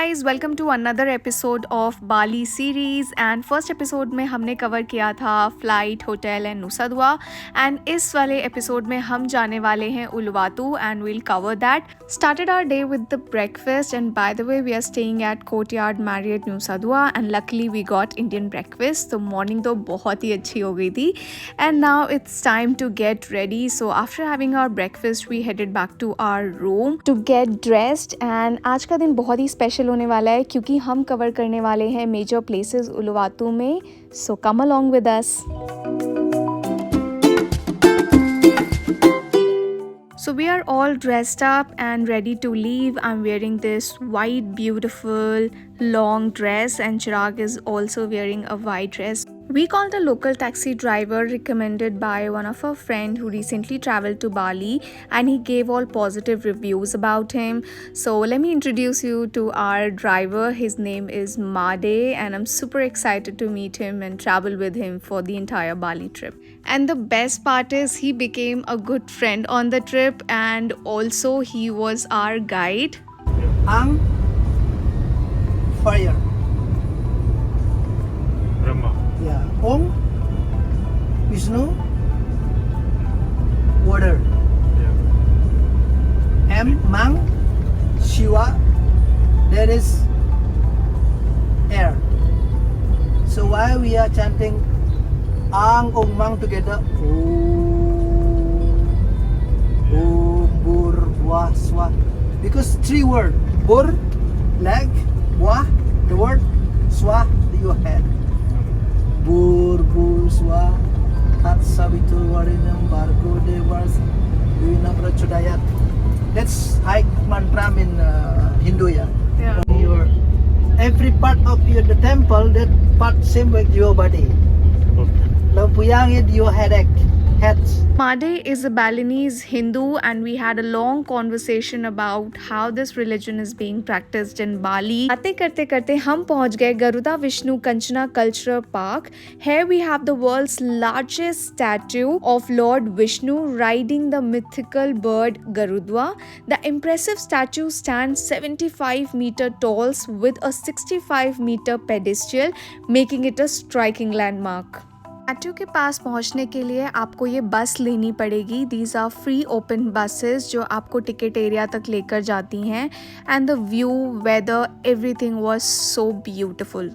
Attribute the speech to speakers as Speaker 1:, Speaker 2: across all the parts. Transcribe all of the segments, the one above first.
Speaker 1: Guys, welcome to another episode of Bali series. And first episode में हमने cover किया था flight, hotel and नुसा Dua. And इस वाले एपिसोड में हम जाने वाले हैं Uluwatu and we'll cover that. Started our day with the breakfast and by the way we are staying at Courtyard Marriott Nusa Dua and luckily we got Indian breakfast. तो morning तो बहुत ही अच्छी हो गई थी and now it's time to get ready. So after having our breakfast we headed back to our room to get dressed. And आज का दिन बहुत ही स्पेशल होने वाला है क्योंकि हम कवर करने वाले हैं मेजर प्लेसेस उलुवातू में। So come along with us. So we are all dressed up and ready to leave. I'm wearing this white beautiful long dress and Chirag is also wearing a white dress. We called a local taxi driver recommended by one of our friend who recently traveled to Bali and he gave all positive reviews about him. So let me introduce you to our driver. His name is Made and I'm super excited to meet him and travel with him for the entire Bali trip. And the best part is he became a good friend on the trip and also he was our guide.
Speaker 2: Ang fire.
Speaker 3: Brahma.
Speaker 2: Yeah. Om Vishnu water.
Speaker 3: Yeah.
Speaker 2: M Mang Shiva, that is air. So why we are chanting Ang Om Mang together? Om Bur Bwa Swa. Because three word. Bur leg, Bwa the word, Swa the your head. Bur Bur Swa Tat Sabitu Varinam Bargo Devas Vina Prachodayat. That's high mantra in Hindu, yeah. Your every part of your the temple, that part same with your body.
Speaker 3: Okay.
Speaker 2: Lampuyang it your headache, heads.
Speaker 1: Made is a Balinese Hindu and we had a long conversation about how this religion is being practiced in Bali. बातें करते करते हम पहुंच गए Garuda Vishnu Kanchana cultural park. Here we have the world's largest statue of Lord Vishnu riding the mythical bird Garudwa. The impressive statue stands 75 meter tall with a 65 meter pedestal, making it a striking landmark. Statue के पास पहुंचने के लिए आपको ये bus लेनी पड़ेगी. These are free open buses जो आपको टिकट एरिया तक लेकर जाती हैं. And the view, weather, everything was so beautiful.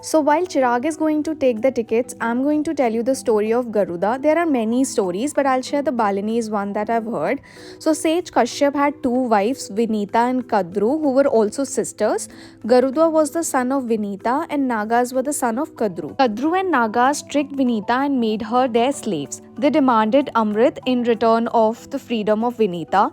Speaker 1: So while Chirag is going to take the tickets, I'm going to tell you the story of Garuda. There are many stories, but I'll share the Balinese one that I've heard. So Sage Kashyap had two wives, Vinita and Kadru, who were also sisters. Garuda was the son of Vinita and Nagas were the son of Kadru. Kadru and Nagas tricked Vinita and made her their slaves. They demanded Amrit in return of the freedom of Vinita.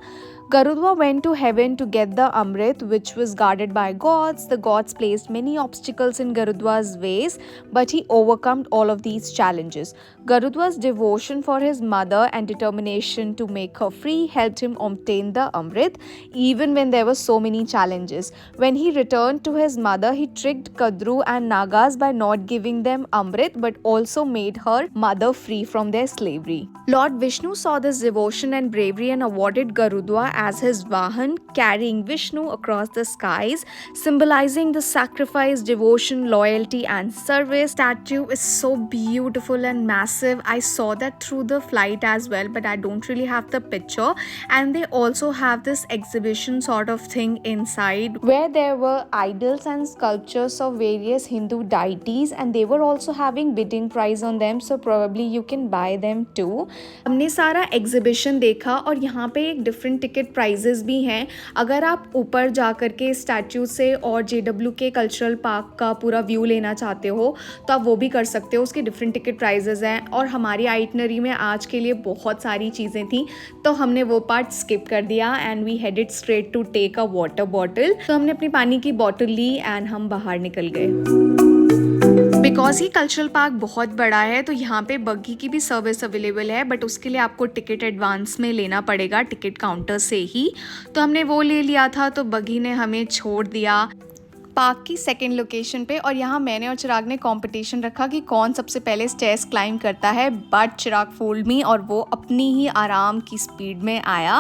Speaker 1: Garudwa went to heaven to get the Amrit, which was guarded by gods. The gods placed many obstacles in Garudwa's ways, but he overcome all of these challenges. Garudwa's devotion for his mother and determination to make her free helped him obtain the Amrit, even when there were so many challenges. When he returned to his mother, he tricked Kadru and Nagas by not giving them Amrit, but also made her mother free from their slavery. Lord Vishnu saw this devotion and bravery and awarded Garudwa as his Vahan, carrying Vishnu across the skies, symbolizing the sacrifice, devotion, loyalty and service. Statue is so beautiful and massive. I saw that through the flight as well, but I don't really have the picture. And they also have this exhibition sort of thing inside where there were idols and sculptures of various Hindu deities and they were also having bidding price on them, so probably you can buy them too. हमने सारा exhibition देखा और यहाँ पे एक different ticket prices भी हैं. अगर आप ऊपर जा कर के स्टैच्यू से और JW के कल्चरल पार्क का पूरा व्यू लेना चाहते हो तो आप वो भी कर सकते हो. उसके डिफरेंट टिकट प्राइजेस हैं और हमारी आइटनरी में आज के लिए बहुत सारी चीज़ें थी तो हमने वो पार्ट स्किप कर दिया and we headed straight to take a water bottle. तो हमने अपनी पानी की बॉटल ली एंड हम बाहर निकल गए. बिकॉज ही कल्चरल पार्क बहुत बड़ा है तो यहाँ पे बग्गी की भी सर्विस अवेलेबल है, बट उसके लिए आपको टिकट एडवांस में लेना पड़ेगा टिकट काउंटर से ही. तो हमने वो ले लिया था तो बग्गी ने हमें छोड़ दिया. पार्क की सेकंड लोकेशन पे, और यहाँ मैंने और चिराग ने कंपटीशन रखा कि कौन सबसे पहले स्टेयर्स क्लाइंब करता है, बट चिराग फूल्ड मी और वो अपनी ही आराम की स्पीड में आया,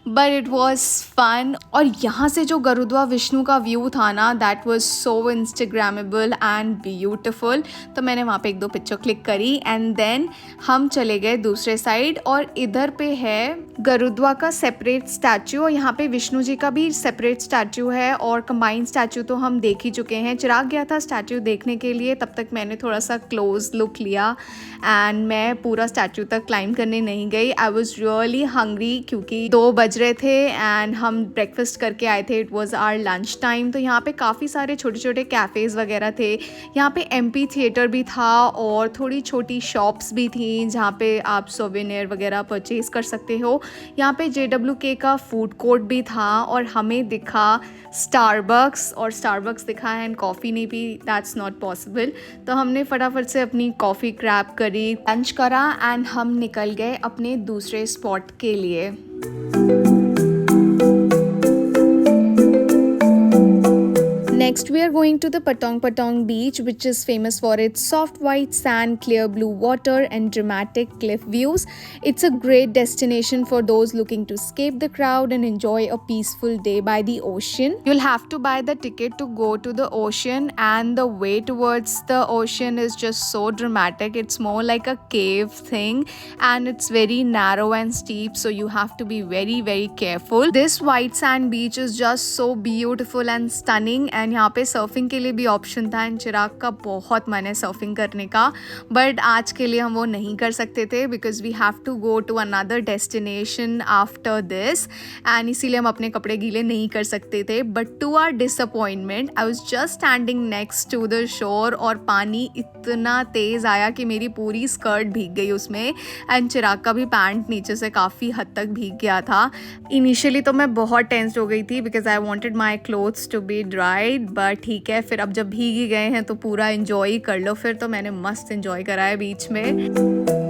Speaker 1: बट इट वाज फन। और यहाँ से जो गरुद्वा विष्णु का व्यू था ना, that was so Instagrammable and beautiful. तो मैंने वहाँ पे 1-2 पिक्चर क्लिक करी एंड देन हम चले गए दूसरे साइड, और इधर पे है गरुद्वा का सेपरेट स्टैचू, और यहाँ पे विष्णु जी का भी सेपरेट स्टैचू है, और कंबाइंड स्टैचू तो हम देख ही चुके हैं। चिराग गया था स्टैचू देखने के लिए, तब तक मैंने थोड़ा सा क्लोज लुक लिया एंड मैं पूरा स्टैचू तक क्लाइंब करने नहीं गई। आई वॉज रियली हंग्री क्योंकि 2 बज रहे थे एंड हम ब्रेकफास्ट करके आए थे, it was our lunch time. तो यहाँ पे काफ़ी सारे छोटे छोटे कैफ़ेज़ वगैरह थे, यहाँ पे एमपी थिएटर भी था और थोड़ी छोटी शॉप्स भी थी जहाँ पे आप सोवेनियर वगैरह परचेज़ कर सकते हो। यहाँ पे JWK का फूड कोर्ट भी था, और हमें दिखा स्टारबक्स, और स्टारबक्स दिखा एंड कॉफ़ी नहीं पी, दैट्स नॉट पॉसिबल। तो हमने फटाफट से अपनी कॉफ़ी क्रैब करी, लंच करा एंड हम निकल गए अपने दूसरे स्पॉट के लिए। Next, we are going to the Patong Patong beach, which is famous for its soft white sand, clear blue water and dramatic cliff views. It's a great destination for those looking to escape the crowd and enjoy a peaceful day by the ocean. You'll have to buy the ticket to go to the ocean, and the way towards the ocean is just so dramatic. It's more like a cave thing and it's very narrow and steep, so you have to be very very careful. This white sand beach is just so beautiful and stunning, and यहाँ पे surfing के लिए भी option था and चिराग का बहुत मन है सर्फिंग करने का, बट आज के लिए हम वो नहीं कर सकते थे because we have to go to another destination after this, and इसीलिए हम अपने कपड़े गीले नहीं कर सकते थे। But to our disappointment I was just standing next to the shore, और पानी इतना तेज़ आया कि मेरी पूरी स्कर्ट भीग गई उसमें, एंड चिराग का भी पैंट नीचे से काफ़ी हद तक भीग गया था। इनिशियली तो मैं बहुत टेंस्ड हो गई थी because I wanted my clothes to be dry, but ठीक है, फिर अब जब भीग ही गए हैं तो पूरा एंजॉय ही कर लो। फिर तो मैंने मस्त एंजॉय करा है बीच में।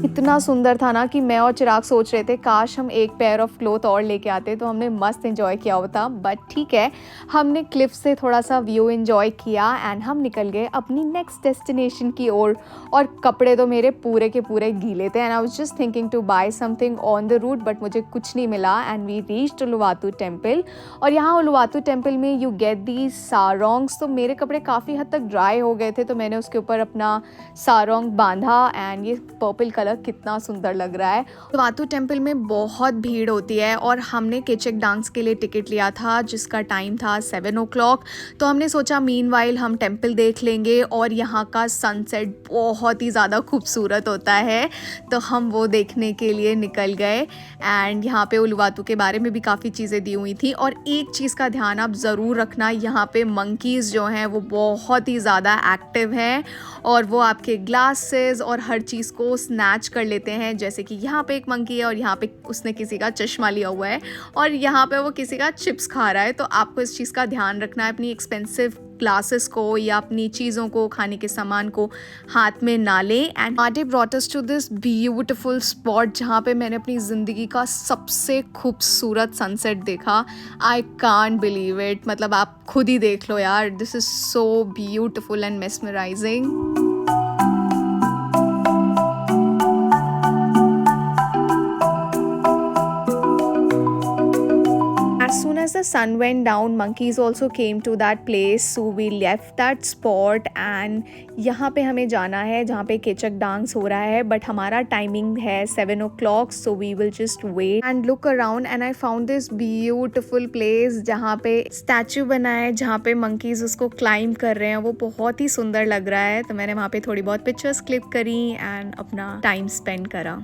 Speaker 1: इतना सुंदर था ना कि मैं और चिराग सोच रहे थे काश हम एक पेयर ऑफ क्लोथ और लेके आते तो हमने मस्त एंजॉय किया होता। बट ठीक है, हमने क्लिफ से थोड़ा सा व्यू एंजॉय किया एंड हम निकल गए अपनी नेक्स्ट डेस्टिनेशन की ओर, और कपड़े तो मेरे पूरे के पूरे गीले थे and I was just thinking to buy something on the route, but मुझे कुछ नहीं मिला and we reached Uluwatu temple. और यहाँ उलुवातु टेम्पल में यू गेट दी सारोंग्स, तो मेरे कपड़े काफ़ी हद तक ड्राई हो गए थे तो मैंने उसके ऊपर अपना सारोंग बांधा एंड ये पर्पल कलर कितना सुंदर लग रहा है। उलुवातु टेम्पल में बहुत भीड़ होती है और हमने केचक डांस के लिए टिकट लिया था जिसका टाइम था 7 o'clock, तो हमने सोचा मीनवाइल हम टेम्पल देख लेंगे और यहाँ का सनसेट बहुत ही ज़्यादा खूबसूरत होता है, तो हम वो देखने के लिए निकल गए। एंड यहाँ पे उलुवातु के बारे में भी काफ़ी चीज़ें दी हुई थी, और एक चीज़ का ध्यान आप ज़रूर रखना, यहाँ पे मंकीज़ जो हैं वो बहुत ही ज़्यादा एक्टिव हैं और वो आपके ग्लासेस और हर चीज़ को स्नैच कर लेते हैं। जैसे कि यहाँ पे एक मंकी है और यहाँ पे उसने किसी का चश्मा लिया हुआ है और यहाँ पे वो किसी का चिप्स खा रहा है, तो आपको इस चीज़ का ध्यान रखना है, अपनी एक्सपेंसिव ग्लासेस को या अपनी चीज़ों को, खाने के सामान को हाथ में ना लें। एंड आटे brought us to this beautiful spot जहाँ पे मैंने अपनी ज़िंदगी का सबसे खूबसूरत सनसेट देखा। आई कांट बिलीव इट, मतलब आप खुद ही देख लो यार, this is so beautiful and mesmerising. As soon as the sun went down, monkeys also came to that place, so we left that spot and यहाँ पे हमें जाना है जहाँ पे केचक डांस हो रहा है, बट हमारा टाइमिंग है 7 o'clock, so we will just wait and look around and I found this beautiful place जहाँ पे स्टैचू बना है जहाँ पे monkeys उसको क्लाइंब कर रहे हैं, वो बहुत ही सुंदर लग रहा है। तो मैंने वहाँ पे थोड़ी बहुत पिक्चर्स क्लिक करी एंड अपना टाइम स्पेंड करा।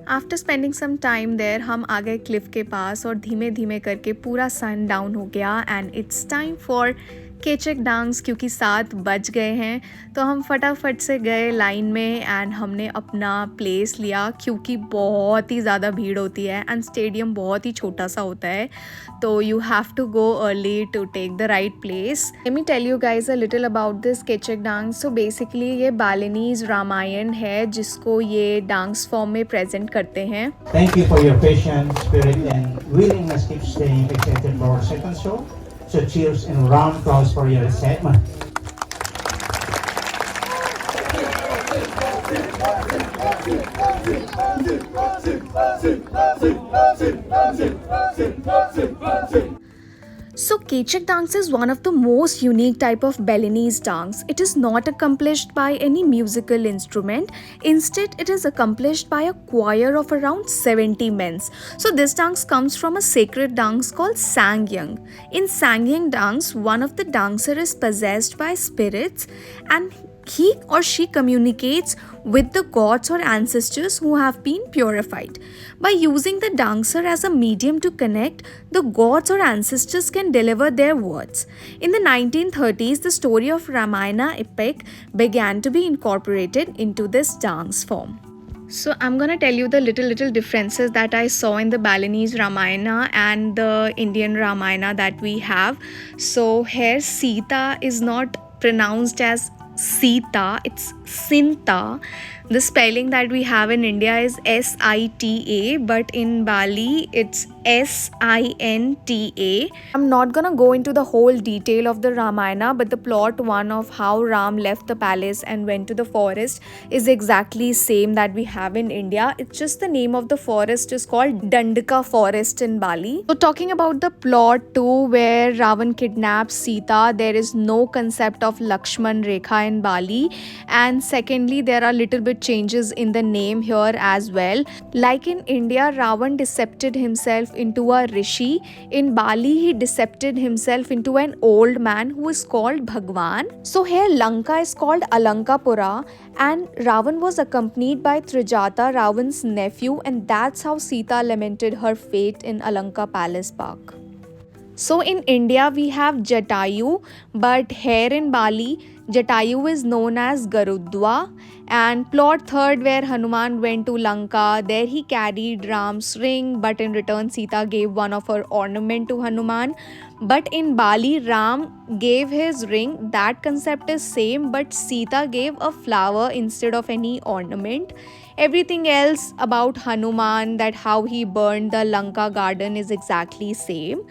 Speaker 1: After spending some time there हम आ गए क्लिफ के पास और धीमे धीमे करके पूरा सन डाउन हो गया एंड इट्स टाइम फॉर केचक डांस क्योंकि 7 बज गए हैं तो हम फटाफट से गए लाइन में एंड हमने अपना प्लेस लिया क्योंकि बहुत ही ज़्यादा भीड़ होती है एंड स्टेडियम बहुत ही छोटा सा होता है तो you have to go early to take the right place. Let me tell you guys a little about this केचक डांस. सो बेसिकली ये बालिनीज रामायण है जिसको ये डांस फॉर्म में प्रेजेंट करते हैं.
Speaker 3: Thank you for your patience, spirit, and willingness keep staying excited for our second show. So cheers and round applause for your excitement.
Speaker 1: So Kechak dance is one of the most unique type of Balinese dance. It is not accomplished by any musical instrument. Instead, it is accomplished by a choir of around 70 men. So this dance comes from a sacred dance called Sangyang. In Sangyang dance, one of the dancer is possessed by spirits and he or she communicates with the gods or ancestors who have been purified. By using the dancer as a medium to connect, the gods or ancestors can deliver their words. In the 1930s, the story of Ramayana epic began to be incorporated into this dance form. So I'm gonna tell you the little differences that I saw in the Balinese Ramayana and the Indian Ramayana that we have. So here Sita is not pronounced as Sita, it's Sinta. The spelling that we have in India is Sita, but in Bali it's Sinta. I'm not gonna go into the whole detail of the Ramayana, but the plot one of how Ram left the palace and went to the forest is exactly same that we have in India. It's just the name of the forest is called Dandaka Forest in Bali. So talking about the plot too, where Ravan kidnaps Sita, there is no concept of Lakshman Rekha in Bali. And secondly, there are little bit changes in the name here as well. Like in India, Ravan decepted himself into a rishi. In Bali, he decepted himself into an old man who is called Bhagwan. So here Lanka is called Alankapura and Ravan was accompanied by Trijata, Ravan's nephew, and that's how Sita lamented her fate in Alanka Palace Park. So in India we have Jatayu, but here in Bali Jatayu is known as Garudwa. And plot third, where Hanuman went to Lanka, there he carried Ram's ring, but in return Sita gave one of her ornament to Hanuman. But in Bali, Ram gave his ring. That concept is same, but Sita gave a flower instead of any ornament. Everything else about Hanuman, that how he burned the Lanka garden, is exactly same.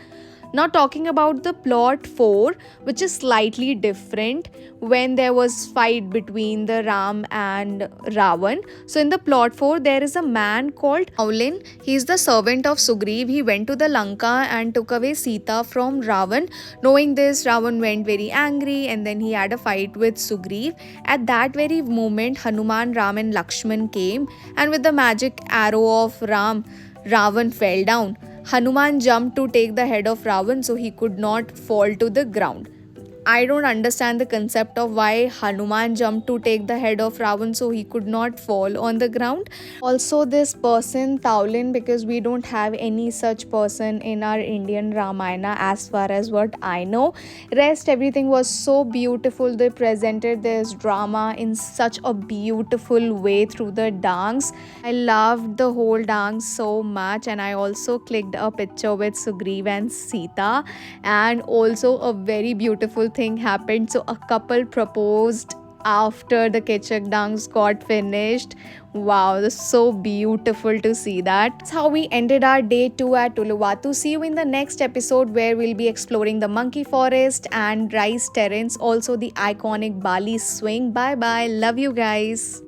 Speaker 1: Now talking about the plot 4, which is slightly different, when there was fight between the Ram and Ravan. So in the plot 4, there is a man called Aulin. He is the servant of Sugriv. He went to the Lanka and took away Sita from Ravan. Knowing this, Ravan went very angry and then he had a fight with Sugriv. At that very moment, Hanuman, Ram and Lakshman came, and with the magic arrow of Ram, Ravan fell down. Hanuman jumped to take the head of Ravan so he could not fall to the ground. I don't understand the concept of why Hanuman jumped to take the head of Ravan so he could not fall on the ground. Also this person Taulin, because we don't have any such person in our Indian Ramayana as far as what I know. Rest everything was so beautiful. They presented this drama in such a beautiful way through the dance. I loved the whole dance so much, and I also clicked a picture with Sugriv and Sita, and also a very beautiful thing happened. So a couple proposed after the Kechak dance got finished. Wow, that's so beautiful to see that. That's how we ended our day 2 at Uluwatu. See you in the next episode where we'll be exploring the monkey forest and rice terrace, also the iconic Bali swing. Bye bye. Love you guys.